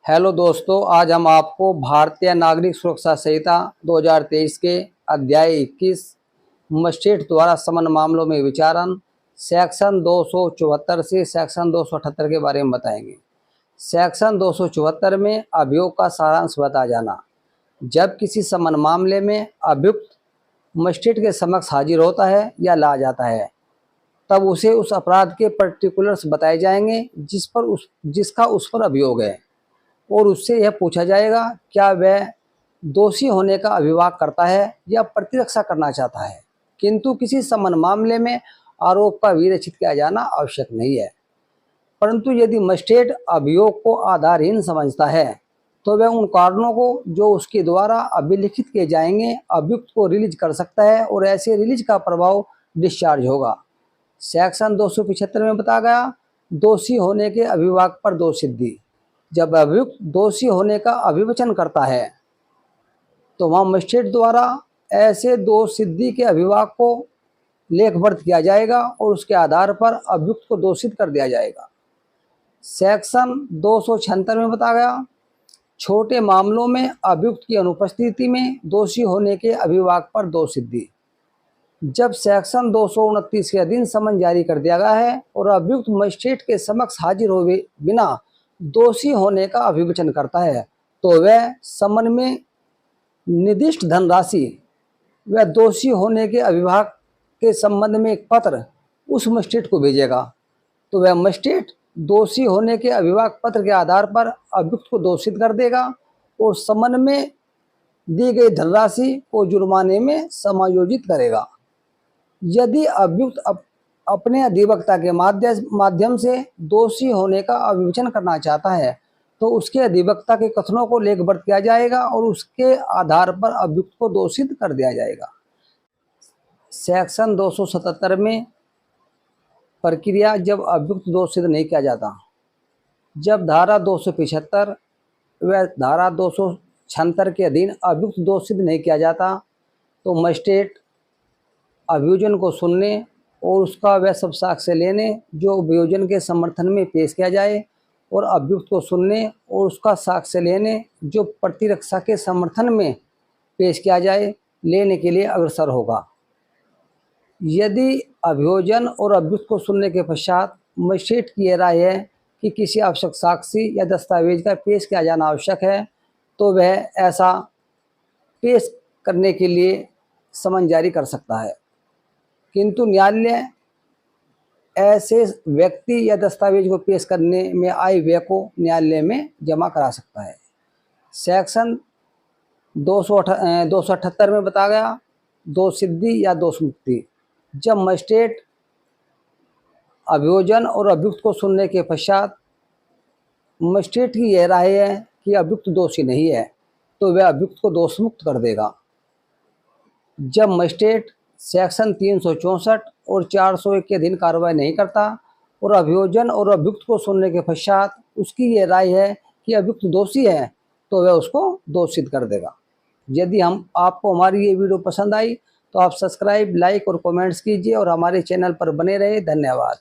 Hello दोस्तों, आज हम आपको भारतीय नागरिक सुरक्षा संहिता 2023 के अध्याय 21 मजिस्ट्रेट द्वारा समन मामलों में विचारण सेक्शन 274 से सेक्शन 278 के बारे में बताएंगे। सेक्शन 274 में अभियोग का सारांश बता जाना। जब किसी समन मामले में अभियुक्त मजिस्ट्रेट के समक्ष हाजिर होता है या ला जाता है, तब उसे उस अपराध के पर्टिकुलर्स बताए जाएंगे जिसका उस पर अभियोग है, और उससे यह पूछा जाएगा क्या वह दोषी होने का अभियोग करता है या प्रतिरक्षा करना चाहता है। किंतु किसी समन मामले में आरोप का विवेचित किया जाना आवश्यक नहीं है। परंतु यदि मजिस्ट्रेट अभियोग को आधारहीन समझता है तो वह उन कारणों को जो उसके द्वारा अभिलिखित किए जाएंगे अभियुक्त को रिलीज कर सकता है, और ऐसे रिलीज का प्रभाव डिस्चार्ज होगा। सेक्शन 275 में बताया गया दोषी होने के अभियोग पर दोष सिद्धि। जब अभियुक्त दोषी होने का अभिवचन करता है तो वहाँ मजिस्ट्रेट द्वारा ऐसे दोष सिद्धि के अभियोग को लेखबद्ध किया जाएगा और उसके आधार पर अभियुक्त को दोषित कर दिया जाएगा। सेक्शन 276 में बताया गया छोटे मामलों में अभियुक्त की अनुपस्थिति में दोषी होने के अभियोग पर दोष सिद्धि। जब सेक्शन 229 के अधीन समन जारी कर दिया गया है और अभियुक्त मजिस्ट्रेट के समक्ष हाजिर हुए बिना दोषी होने का अभिवचन करता है, तो वह समन में निर्दिष्ट धनराशि वह दोषी होने के अभियोग के संबंध में एक पत्र उस मजिस्ट्रेट को भेजेगा। तो वह मजिस्ट्रेट दोषी होने के अभियोग पत्र के आधार पर अभियुक्त को दोषित कर देगा और समन में दी गई धनराशि को जुर्माने में समायोजित करेगा। यदि अभियुक्त अपने अधिवक्ता के माध्यम से दोषी होने का अभिवचन करना चाहता है तो उसके अधिवक्ता के कथनों को लेखबद्ध किया जाएगा और उसके आधार पर अभियुक्त को दोषित कर दिया जाएगा। सेक्शन 277 में प्रक्रिया जब अभियुक्त दोषित नहीं किया जाता। जब धारा 275 व धारा 276 के अधीन अभियुक्त दोषित नहीं किया जाता तो मजिस्ट्रेट अभियोजन को सुनने और उसका वह सब साक्ष्य लेने जो अभियोजन के समर्थन में पेश किया जाए और अभियुक्त को सुनने और उसका साक्ष्य लेने जो प्रतिरक्षा के समर्थन में पेश किया जाए लेने के लिए अग्रसर होगा। यदि अभियोजन और अभियुक्त को सुनने के पश्चात मजिस्ट्रेट की यह राय है कि किसी आवश्यक साक्षी या दस्तावेज का पेश किया जाना आवश्यक है तो वह ऐसा पेश करने के लिए समन जारी कर सकता है। किंतु न्यायालय ऐसे व्यक्ति या दस्तावेज को पेश करने में आए व्यय को न्यायालय में जमा करा सकता है। सेक्शन 278 में बताया गया दोष सिद्धि या दोष मुक्ति। जब मजिस्ट्रेट अभियोजन और अभियुक्त को सुनने के पश्चात मजिस्ट्रेट की यह राय है कि अभियुक्त दोषी नहीं है तो वह अभियुक्त को दोष मुक्त कर देगा। जब मजिस्ट्रेट सेक्शन 364 और 401 के अधीन कार्रवाई नहीं करता और अभियोजन और अभियुक्त को सुनने के पश्चात उसकी ये राय है कि अभियुक्त दोषी है तो वह उसको दोषित कर देगा। यदि आपको हमारी ये वीडियो पसंद आई तो आप सब्सक्राइब, लाइक और कमेंट्स कीजिए और हमारे चैनल पर बने रहे। धन्यवाद।